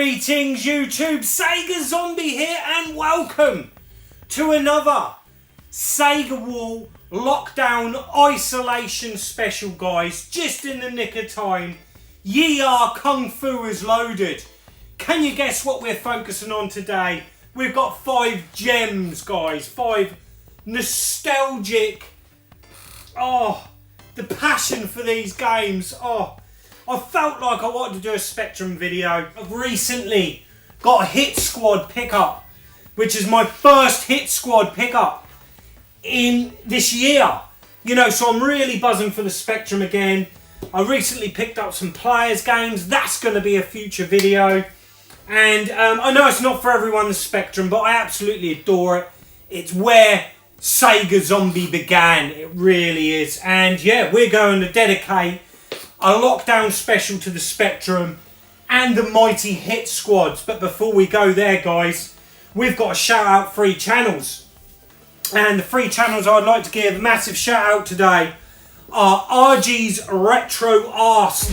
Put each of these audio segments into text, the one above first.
Greetings YouTube, Sega Zombie here and welcome to another Sega Wall Lockdown Isolation Special, guys. Just in the nick of time, ye are Kung Fu is loaded. Can you guess what we're focusing on today? We've got 5 gems, guys, 5 nostalgic, the passion for these games. I felt like I wanted to do a Spectrum video. I've recently got a Hit Squad pickup, which is my first Hit Squad pickup in this year. You know, so I'm really buzzing for the Spectrum again. I recently picked up some Players games. That's going to be a future video. And I know it's not for everyone, the Spectrum, but I absolutely adore it. It's where Sega Zombie began. It really is. And yeah, we're going to dedicate a lockdown special to the Spectrum and the mighty Hit Squads. But before we go there, guys, we've got to shout out 3 channels. And the 3 channels I'd like to give a massive shout out today are Argys Retro Arse.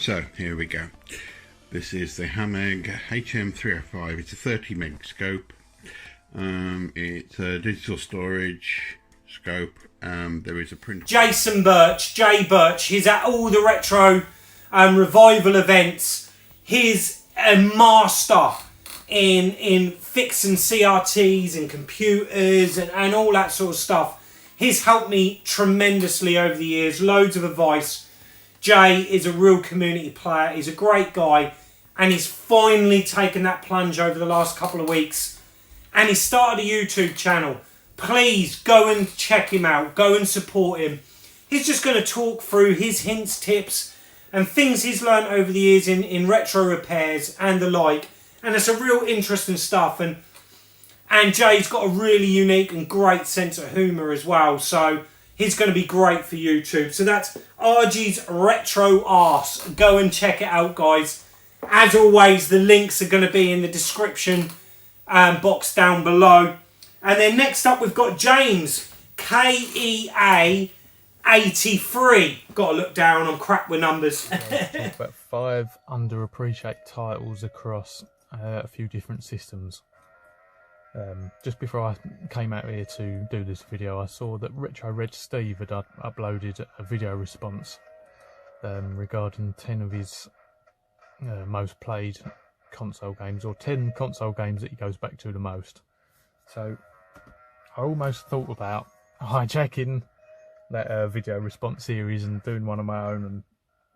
So here we go. This is the Hameg HM305. It's a 30 meg scope. It's a digital storage scope. There is a print. Jason Birch, Jay Birch, he's at all the retro revival events. He's a master in fixing CRTs and computers and all that sort of stuff. He's helped me tremendously over the years, loads of advice. Jay is a real community player. He's a great guy, and he's finally taken that plunge over the last couple of weeks, and he started a YouTube channel. Please go and check him out. Go and support him. He's just going to talk through his hints, tips, and things he's learned over the years in retro repairs and the like, and it's a real interesting stuff. And Jay's got a really unique and great sense of humour as well, so he's going to be great for YouTube. So that's Argys Retro Arse. Go and check it out, guys. As always, the links are going to be in the description box down below. And then next up, we've got James, KEA83. Got to look down, I'm crap with numbers. Talk about 5 underappreciated titles across a few different systems. Just before I came out here to do this video, I saw that Retro Red Steve had uploaded a video response regarding 10 of his most played console games, or 10 console games that he goes back to the most. So I almost thought about hijacking that video response series and doing one of my own and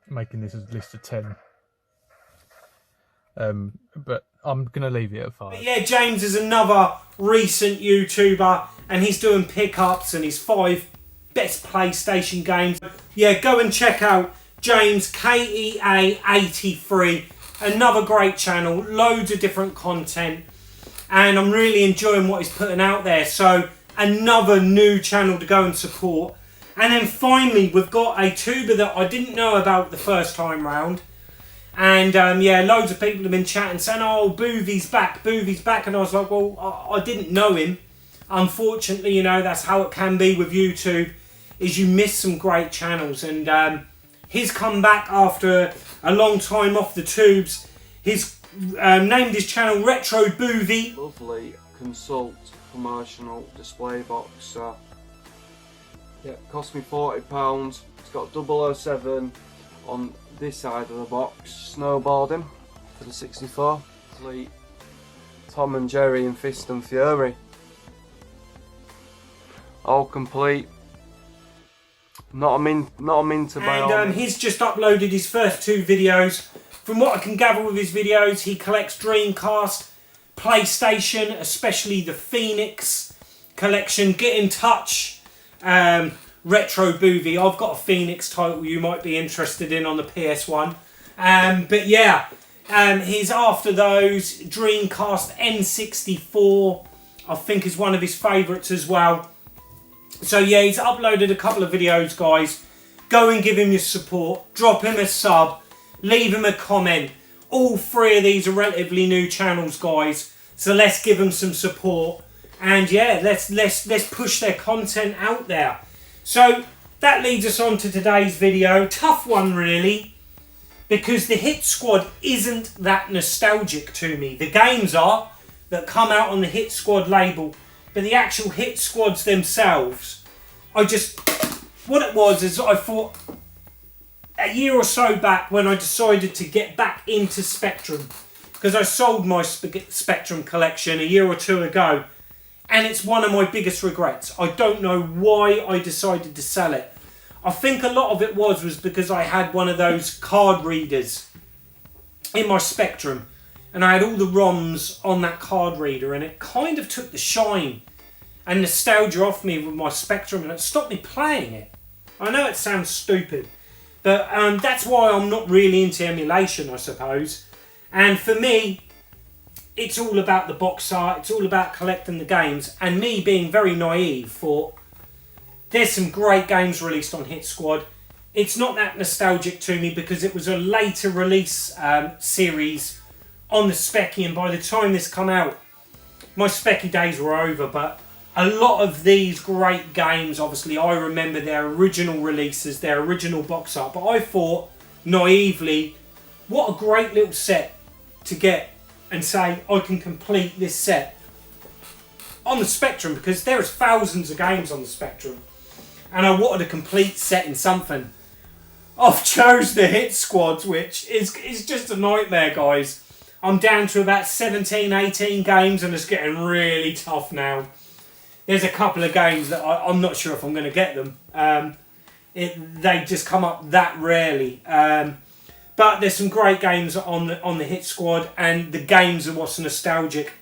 making this a list of 10. But I'm going to leave it at 5. But yeah, James is another recent YouTuber, and he's doing pickups and his 5 best PlayStation games. Yeah, go and check out James KEA83. Another great channel, loads of different content, and I'm really enjoying what he's putting out there. So another new channel to go and support. And then finally, we've got a tuber that I didn't know about the first time round. And yeah, loads of people have been chatting saying, oh, Boothy's back, Boothy's back. And I was like, well, I didn't know him. Unfortunately, you know, that's how it can be with YouTube, is you miss some great channels. And he's come back after a long time off the tubes. He's named his channel Retro Boothy. Lovely Consult promotional display box. Yeah, it cost me £40. It's got 007 on this side of the box, snowboarding for the 64. Tom and Jerry and Fist and Fury, all complete. Not a mint to buy. And he's just uploaded his first 2 videos. From what I can gather with his videos, he collects Dreamcast, PlayStation, especially the Phoenix collection. Get in touch. Retro Boothy. I've got a Phoenix title you might be interested in on the PS1. But yeah, he's after those. Dreamcast N64, I think, is one of his favourites as well. So yeah, he's uploaded a couple of videos, guys. Go and give him your support. Drop him a sub. Leave him a comment. All 3 of these are relatively new channels, guys. So let's give them some support. And yeah, let's push their content out there. So that leads us on to today's video. Tough one really, because the Hit Squad isn't that nostalgic to me. The games are that come out on the Hit Squad label, but the actual Hit Squads themselves, what it was is I thought a year or so back when I decided to get back into Spectrum, because I sold my Spectrum collection a year or two ago, and it's one of my biggest regrets. I don't know why I decided to sell it. I think a lot of it was because I had one of those card readers in my Spectrum, and I had all the ROMs on that card reader, and it kind of took the shine and nostalgia off me with my Spectrum, and it stopped me playing it. I know it sounds stupid, but that's why I'm not really into emulation, I suppose. And for me, it's all about the box art, it's all about collecting the games, and me being very naive thought, there's some great games released on Hit Squad. It's not that nostalgic to me because it was a later release series on the Specky, and by the time this come out, my Specky days were over. But a lot of these great games, obviously, I remember their original releases, their original box art, but I thought, naively, what a great little set to get and say, I can complete this set on the Spectrum, because there is thousands of games on the Spectrum, and I wanted a complete set in something. I've chose the Hit Squads, which is just a nightmare, guys. I'm down to about 17, 18 games, and it's getting really tough now. There's a couple of games that I'm not sure if I'm going to get them. They just come up that rarely. But there's some great games on the Hit Squad, and the games are what's nostalgic.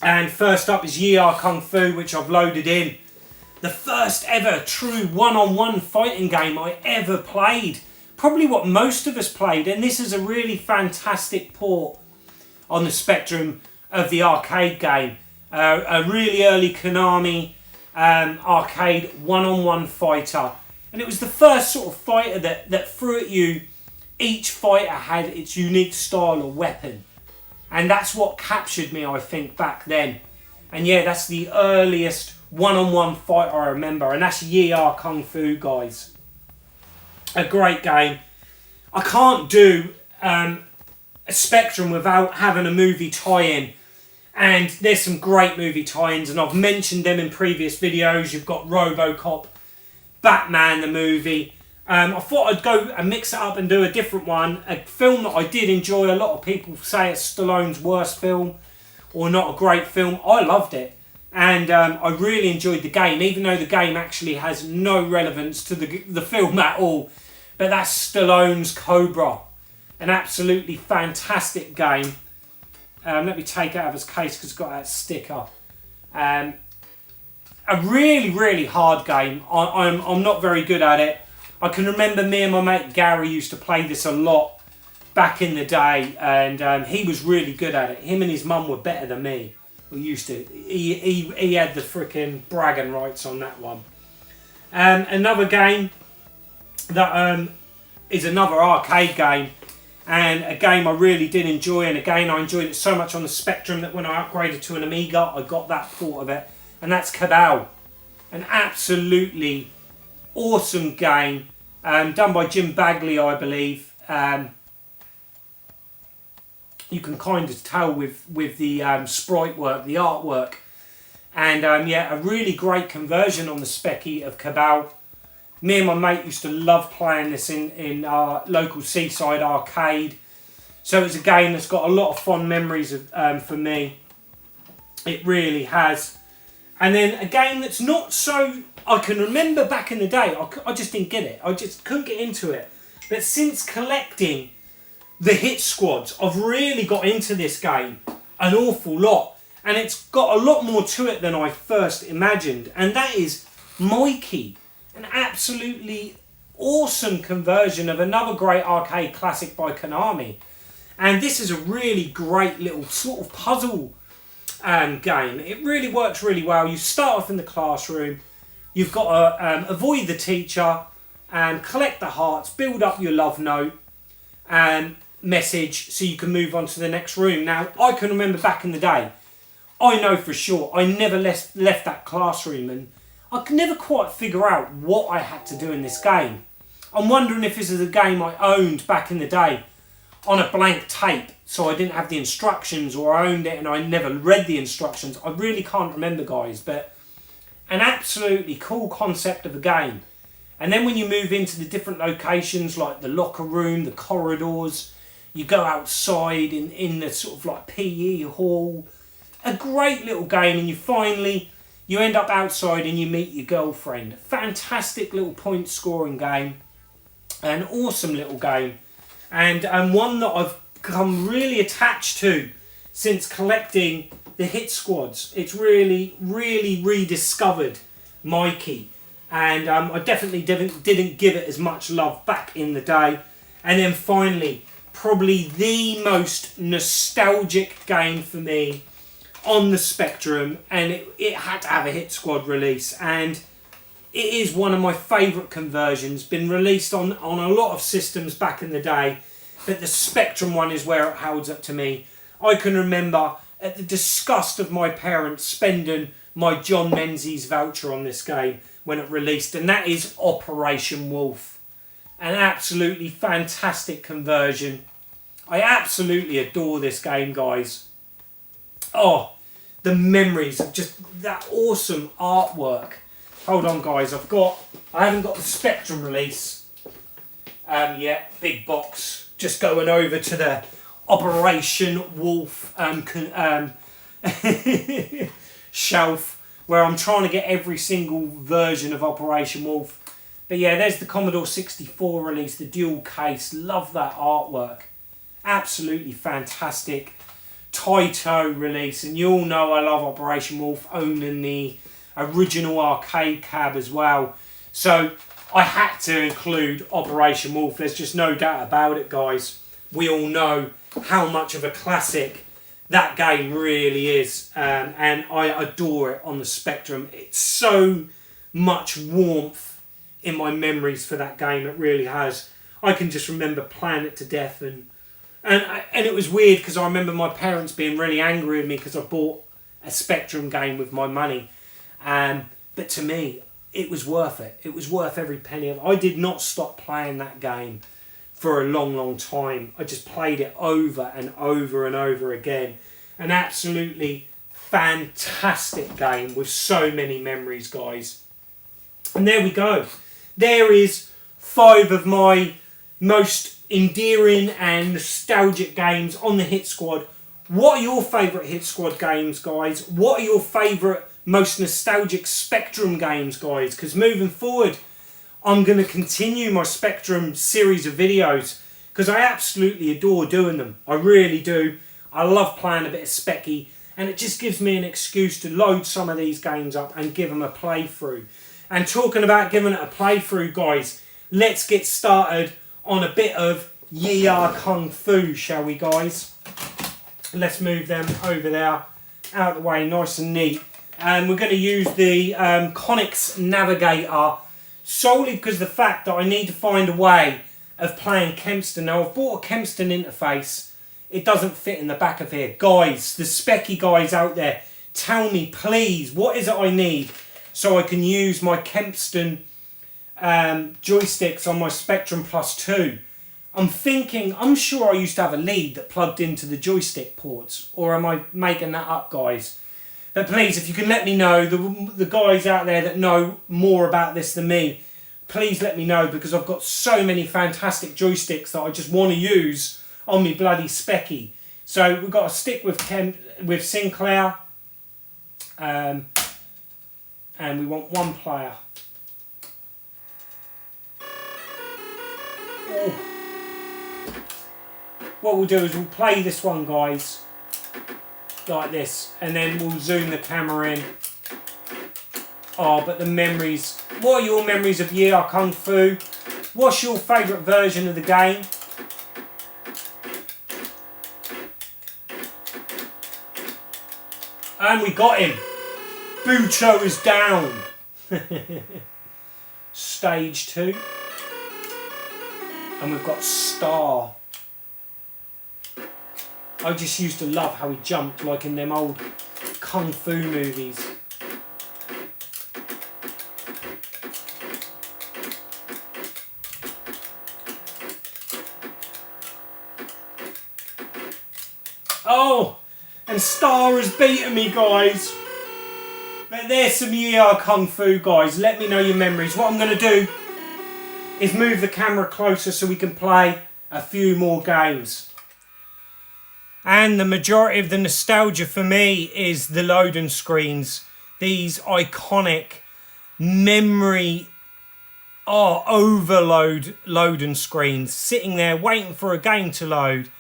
And first up is Ye Are Kung Fu, which I've loaded in. The first ever true one-on-one fighting game I ever played. Probably what most of us played, and this is a really fantastic port on the Spectrum of the arcade game. A really early Konami arcade one-on-one fighter. And it was the first sort of fighter that threw at you. Each fighter had its unique style of weapon. And that's what captured me, I think, back then. And yeah, that's the earliest one-on-one fighter I remember. And that's Ye Are Kung Fu, guys. A great game. I can't do a Spectrum without having a movie tie-in. And there's some great movie tie-ins, and I've mentioned them in previous videos. You've got RoboCop, Batman the movie. I thought I'd go and mix it up and do a different one. A film that I did enjoy. A lot of people say it's Stallone's worst film or not a great film. I loved it. And I really enjoyed the game, even though the game actually has no relevance to the film at all. But that's Stallone's Cobra. An absolutely fantastic game. Let me take it out of its case because it's got that sticker. A really, really hard game. I'm not very good at it. I can remember me and my mate Gary used to play this a lot back in the day, and he was really good at it. Him and his mum were better than me. We used to. He had the frickin' bragging rights on that one. Another game that is another arcade game, and a game I really did enjoy, and again I enjoyed it so much on the Spectrum that when I upgraded to an Amiga I got that port of it, and that's Cabal. An absolutely awesome game, done by Jim Bagley, I believe. You can kind of tell with the sprite work, the artwork, and yeah, a really great conversion on the Specky of Cabal. Me and my mate used to love playing this in our local seaside arcade, so it's a game that's got a lot of fond memories of, for me. It really has. And then a game that's not so... I can remember back in the day, I just didn't get it. I just couldn't get into it. But since collecting the Hit Squads, I've really got into this game an awful lot. And it's got a lot more to it than I first imagined. And that is Mikey. An absolutely awesome conversion of another great arcade classic by Konami. And this is a really great little sort of puzzle game. It really works really well. You start off in the classroom. You've got to avoid the teacher and collect the hearts, build up your love note and message so you can move on to the next room. Now, I can remember back in the day, I know for sure I never left that classroom, and I could never quite figure out what I had to do in this game. I'm wondering if this is a game I owned back in the day on a blank tape, so I didn't have the instructions, or I owned it and I never read the instructions. I really can't remember, guys, but an absolutely cool concept of a game. And then when you move into the different locations, like the locker room, the corridors, you go outside in the sort of like PE hall, a great little game, and you end up outside and you meet your girlfriend. Fantastic little point scoring game, an awesome little game, and one that I've become really attached to since collecting the hit squads. It's really rediscovered Mikey, and I definitely didn't give it as much love back in the day. And then finally, probably the most nostalgic game for me on the Spectrum, and it had to have a hit squad release, and it is one of my favourite conversions. Been released on a lot of systems back in the day, but the Spectrum one is where it holds up to me. I can remember at the disgust of my parents spending my John Menzies voucher on this game when it released, and that is Operation Wolf. An absolutely fantastic conversion. I absolutely adore this game, guys. Oh, the memories of just that awesome artwork. Hold on, guys, I haven't got the Spectrum release yet. Big box. Just going over to the Operation Wolf shelf, where I'm trying to get every single version of Operation Wolf. But yeah, there's the Commodore 64 release, the dual case. Love that artwork. Absolutely fantastic. Taito release, and you all know I love Operation Wolf, owning the original arcade cab as well. So I had to include Operation Wolf. There's just no doubt about it, guys. We all know how much of a classic that game really is, and I adore it on the Spectrum. It's so much warmth in my memories for that game. It really has. I can just remember playing it to death, and it was weird because I remember my parents being really angry with me because I bought a Spectrum game with my money. But to me, it was worth it. It was worth every penny of it. I did not stop playing that game for a long time. I just played it over and over and over again. An absolutely fantastic game with so many memories, guys. And there we go. There is 5 of my most endearing and nostalgic games on the Hit Squad. What are your favourite Hit Squad games, guys? What are your favourite, most nostalgic Spectrum games, guys? Because moving forward, I'm going to continue my Spectrum series of videos because I absolutely adore doing them. I really do. I love playing a bit of Specky, and it just gives me an excuse to load some of these games up and give them a playthrough. And talking about giving it a playthrough, guys, let's get started on a bit of Yi-Ya Kung Fu, shall we, guys? Let's move them over there, out of the way, nice and neat. And we're going to use the Konix Navigator solely because of the fact that I need to find a way of playing Kempston. Now, I've bought a Kempston interface. It doesn't fit in the back of here. Guys, the Specky guys out there, tell me, please, what is it I need so I can use my Kempston joysticks on my Spectrum Plus 2. I'm sure I used to have a lead that plugged into the joystick ports, or am I making that up, guys? But please, if you can let me know, the guys out there that know more about this than me, please let me know, because I've got so many fantastic joysticks that I just want to use on me bloody Specky. So we've got to stick with Sinclair, and we want 1 player. Oh. What we'll do is we'll play this one, guys, like this, and then we'll zoom the camera in. Oh, but the memories. What are your memories of Yi-Ya Kung Fu? What's your favourite version of the game? And we got him. Bucho is down. Stage 2. And we've got Star. I just used to love how he jumped like in them old kung fu movies. Oh, and Star has beaten me, guys. But there's some ER Kung Fu, guys. Let me know your memories. What I'm going to do is move the camera closer so we can play a few more games. And the majority of the nostalgia for me is the loading screens. These iconic memory overload loading screens. Sitting there waiting for a game to load.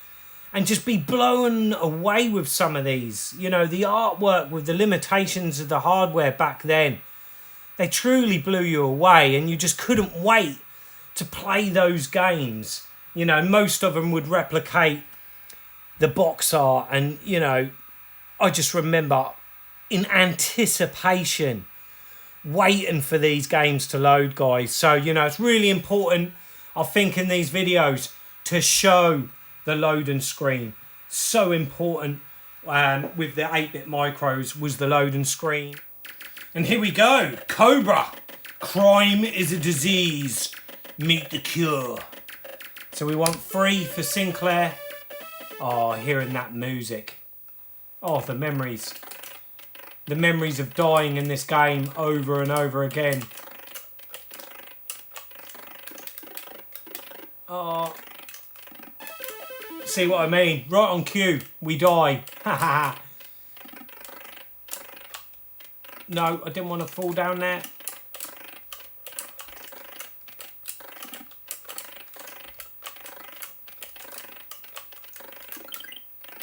And just be blown away with some of these. You know, the artwork with the limitations of the hardware back then. They truly blew you away and you just couldn't wait to play those games. You know, most of them would replicate the box art. And, you know, I just remember in anticipation waiting for these games to load, guys. So, you know, it's really important, I think, in these videos to show the loading screen. So important with the 8-bit micros was the loading screen. And here we go. Cobra. Crime is a disease. Meet the cure. So we want 3 for Sinclair. Oh, hearing that music. Oh, the memories. The memories of dying in this game over and over again. Oh. See what I mean? Right on cue, we die. Ha. No, I didn't want to fall down there.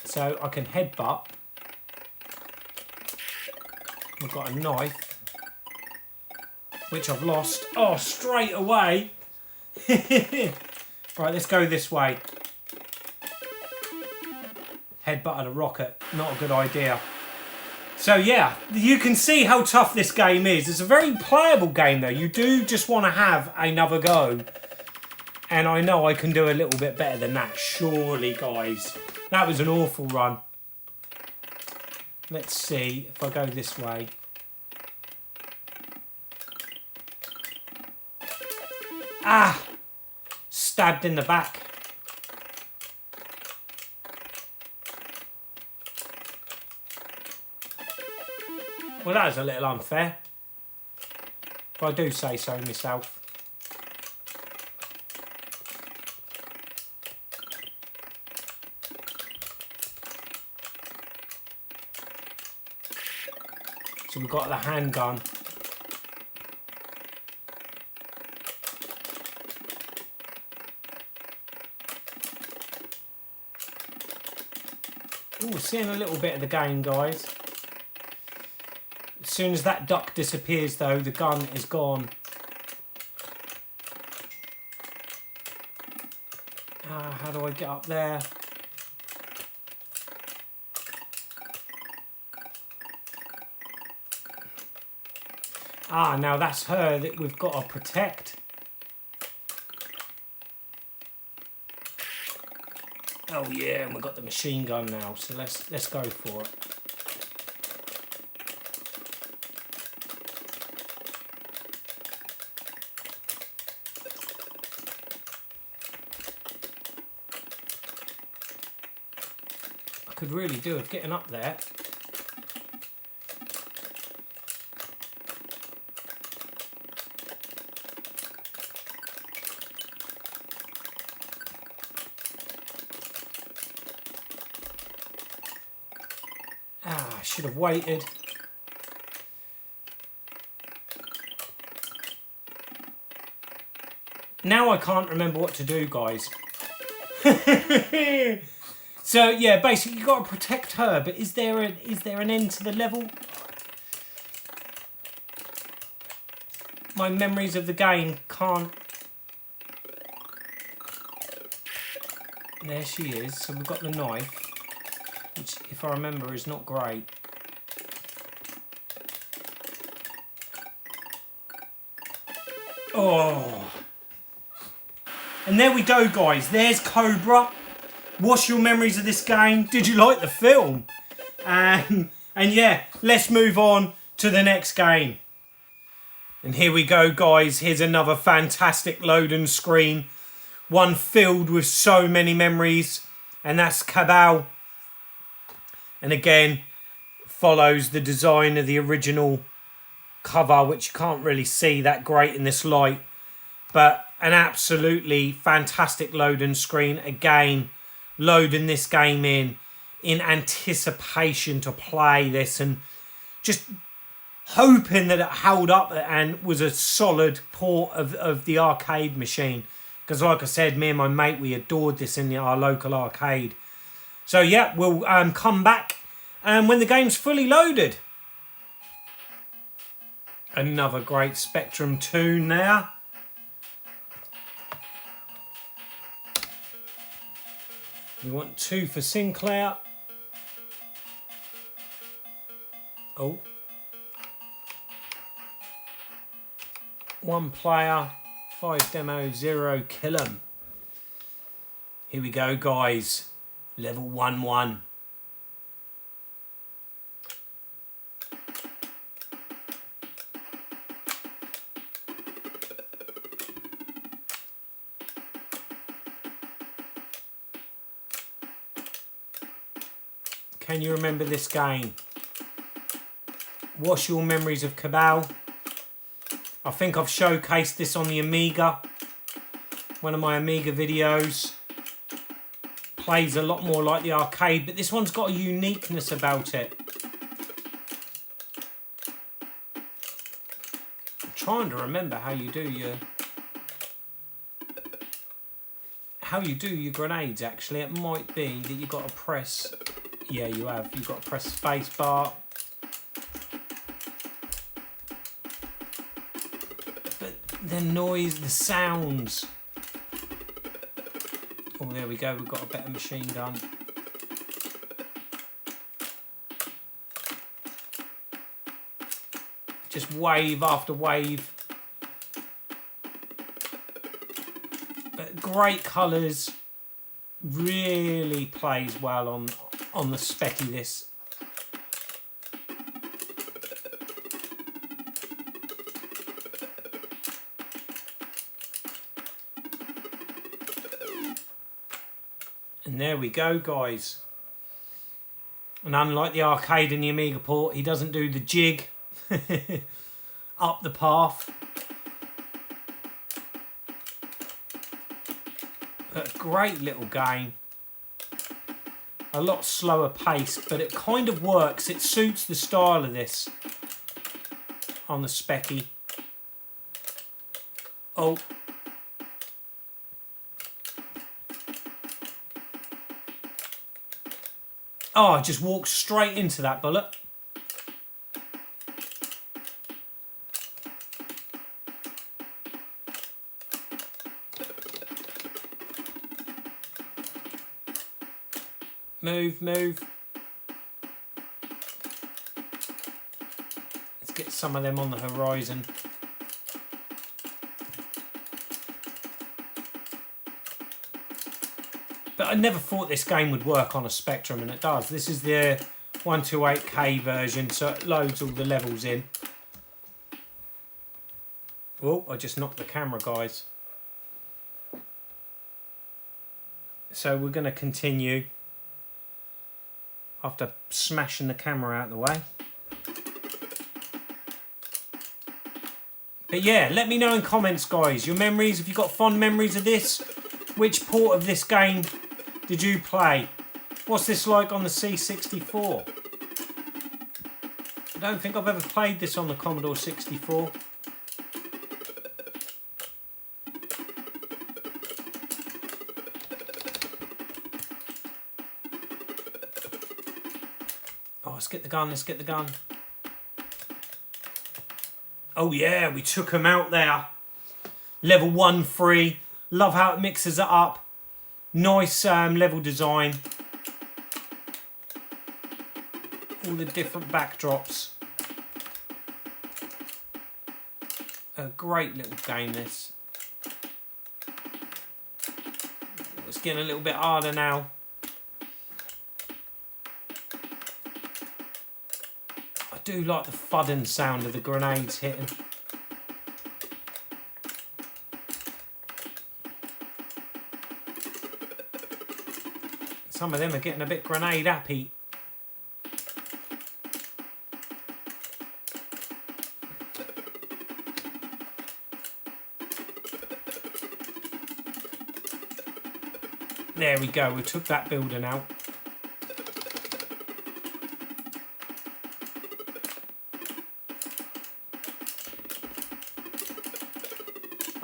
So I can headbutt. I've got a knife, which I've lost. Oh, straight away. Right, let's go this way. Headbutt at a rocket, not a good idea. So yeah, you can see how tough this game is. It's a very playable game though. You do just want to have another go. And I know I can do a little bit better than that, surely, guys. That was an awful run. Let's see if I go this way. Ah! Stabbed in the back. Well, that was a little unfair, if I do say so myself. So we've got the handgun. Oh, we're seeing a little bit of the game, guys. As soon as that duck disappears, though, the gun is gone. How do I get up there? Now that's her that we've got to protect. Oh yeah, and we've got the machine gun now, so let's go for it. I could really do with getting up there. I should have waited. Now I can't remember what to do, guys. So yeah, basically you've got to protect her, but is there an end to the level? My memories of the game can't. There she is. So we've got the knife, which, if I remember, is not great. Oh. And there we go, guys. There's Cobra. What's your memories of this game? Did you like the film? And And yeah, let's move on to the next game. And here we go, guys. Here's another fantastic loading screen. One filled with so many memories. And that's Cabal. And again, follows the design of the original cover, which you can't really see that great in this light. But an absolutely fantastic loading screen. Again, loading this game in anticipation to play this and just hoping that it held up and was a solid port of the arcade machine. Because like I said, me and my mate, we adored this in our local arcade. So yeah, we'll come back when the game's fully loaded. Another great Spectrum tune there. We want 2 for Sinclair. Oh. 1 player, 5 demo, 0 kill 'em. Here we go, guys. Level 1-1. Can you remember this game? What's your memories of Cabal? I think I've showcased this on the Amiga. One of my Amiga videos. Plays a lot more like the arcade, but this one's got a uniqueness about it. I'm trying to remember how you do your grenades, actually. It might be that you've got to press... Yeah, you have. You've got to press space bar. But the noise, the sounds. Oh, there we go. We've got a better machine gun. Just wave after wave. But great colours. Really plays well on the specky this. And there we go, guys. And unlike the arcade and the Amiga port, he doesn't do the jig up the path. But a great little game. A lot slower paced, but it kind of works. It suits the style of this on the specky. Oh. Oh, I just walked straight into that bullet. Move, move. Let's get some of them on the horizon. But I never thought this game would work on a Spectrum, and it does. This is the 128K version, so it loads all the levels in. Oh, I just knocked the camera, guys. So we're going to continue after smashing the camera out of the way. But yeah, let me know in comments, guys, your memories. If you've got fond memories of this, which port of this game did you play? What's this like on the C64? I don't think I've ever played this on the Commodore 64. Oh, let's get the gun, let's get the gun. Oh yeah, we took him out there. Level 1 free. Love how it mixes it up. Nice level design. All the different backdrops. A great little game, this. It's getting a little bit harder now. do like the thudding sound of the grenades hitting. Some of them are getting a bit grenade happy. There we go, we took that building out.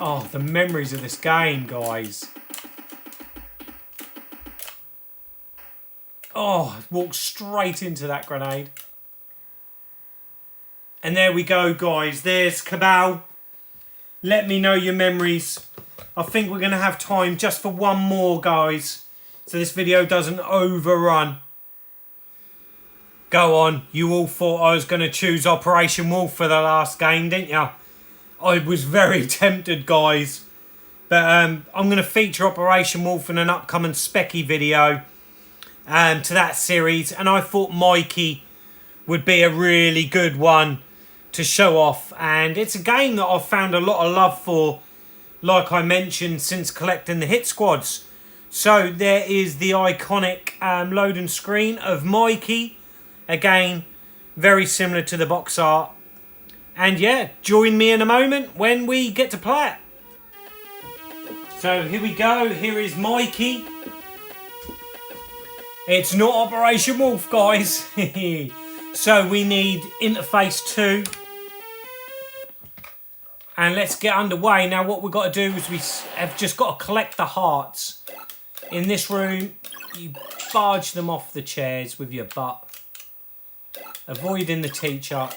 Oh, the memories of this game, guys. Oh, walked straight into that grenade. And there we go, guys. There's Cabal. Let me know your memories. I think we're going to have time just for one more, guys, so this video doesn't overrun. Go on. You all thought I was going to choose Operation Wolf for the last game, didn't you? I was very tempted, guys. But I'm going to feature Operation Wolf in an upcoming Specky video to that series. And I thought Mikey would be a really good one to show off. And it's a game that I've found a lot of love for, like I mentioned, since collecting the hit squads. So there is the iconic loading screen of Mikey. Again, very similar to the box art. And yeah, join me in a moment when we get to play it. So here we go. Here is Mikey. It's not Operation Wolf, guys. So we need interface 2. And let's get underway. Now what we've got to do is we have just got to collect the hearts. In this room, you barge them off the chairs with your butt, avoiding the teacher,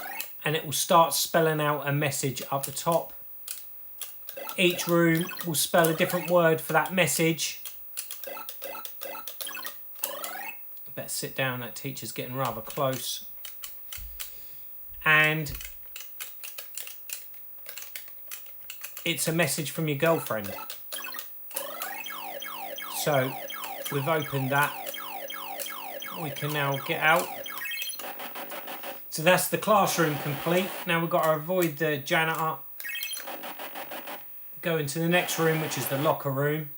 and it will start spelling out a message up the top. Each room will spell a different word for that message. Better sit down, that teacher's getting rather close. And it's a message from your girlfriend. So we've opened that. We can now get out. So that's the classroom complete. Now we've got to avoid the janitor. Go into the next room, which is the locker room.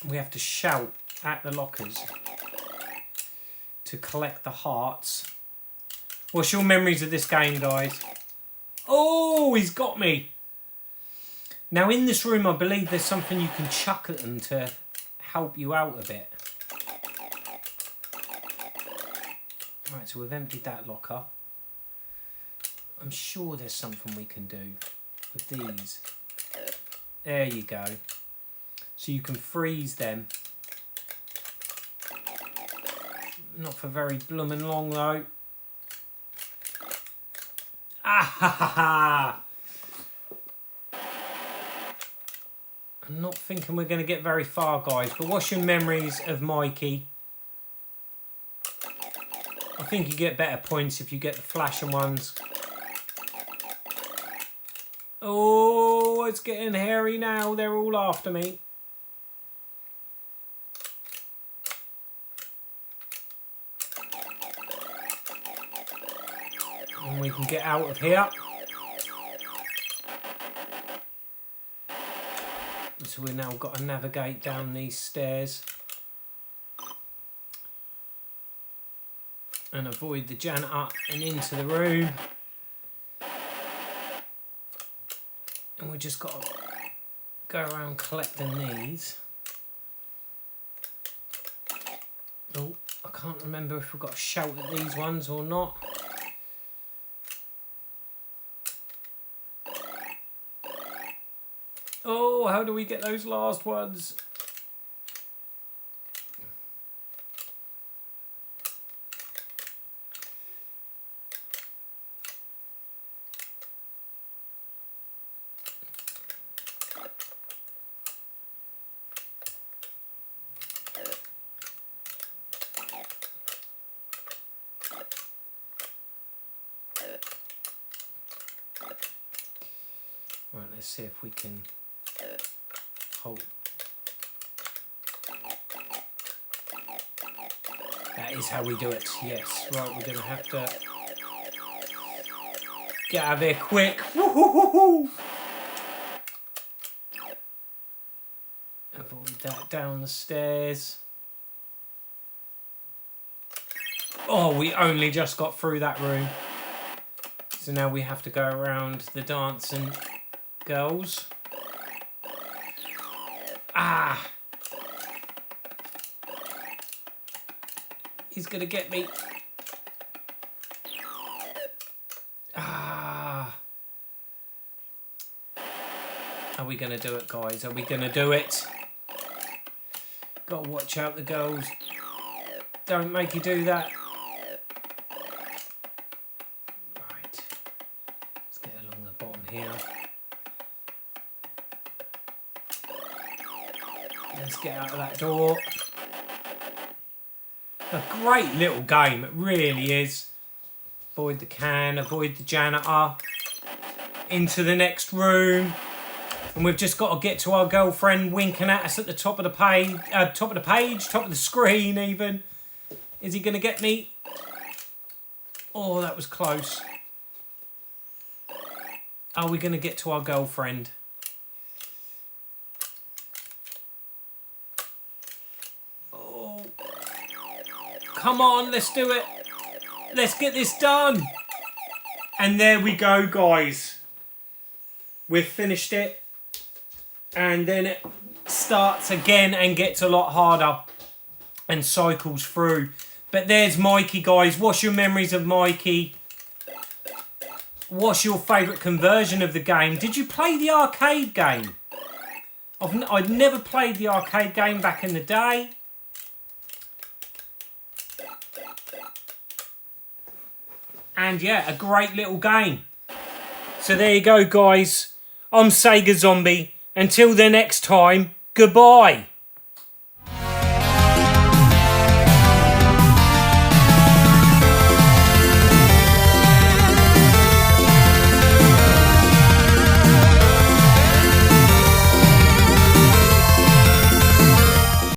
We have to shout at the lockers to collect the hearts. What's your memories of this game, guys? Oh, he's got me. Now in this room, I believe there's something you can chuck at them to help you out a bit. Right, so we've emptied that locker. I'm sure there's something we can do with these. There you go. So you can freeze them. Not for very blooming long though. Ah ha ha ha! I'm not thinking we're going to get very far, guys, but what's your memories of Mikey? I think you get better points if you get the flashing ones. Oh, it's getting hairy now. They're all after me. And we can get out of here. So we've now got to navigate down these stairs and avoid the janitor and into the room. And we just got to go around collecting these. Oh, I can't remember if we've got to shout at these ones or not. Oh, how do we get those last ones? Right, let's see if we can hold. That is how we do it, yes. Right, we're going to have to get out of here quick. Woo-hoo-hoo-hoo. Avoid that down the stairs. Oh, we only just got through that room. So now we have to go around the dancing girls. Ah! He's gonna get me. Ah! Are we gonna do it, guys? Are we gonna do it? Gotta watch out, the girls. Don't make you do that. Right. Let's get along the bottom here. Let's get out of that door. A great little game, it really is. Avoid the can, avoid the janitor. Into the next room. And we've just got to get to our girlfriend winking at us at the top of the page, top of the screen even. Is he going to get me? Oh, that was close. Are we going to get to our girlfriend? Oh. Come on, let's do it. Let's get this done. And there we go, guys. We've finished it. And then it starts again and gets a lot harder. And cycles through. But there's Mikey, guys. What's your memories of Mikey? What's your favourite conversion of the game? Did you play the arcade game? I'd never played the arcade game back in the day. And yeah, a great little game. So there you go, guys. I'm Sega Zombie. Until the next time, goodbye.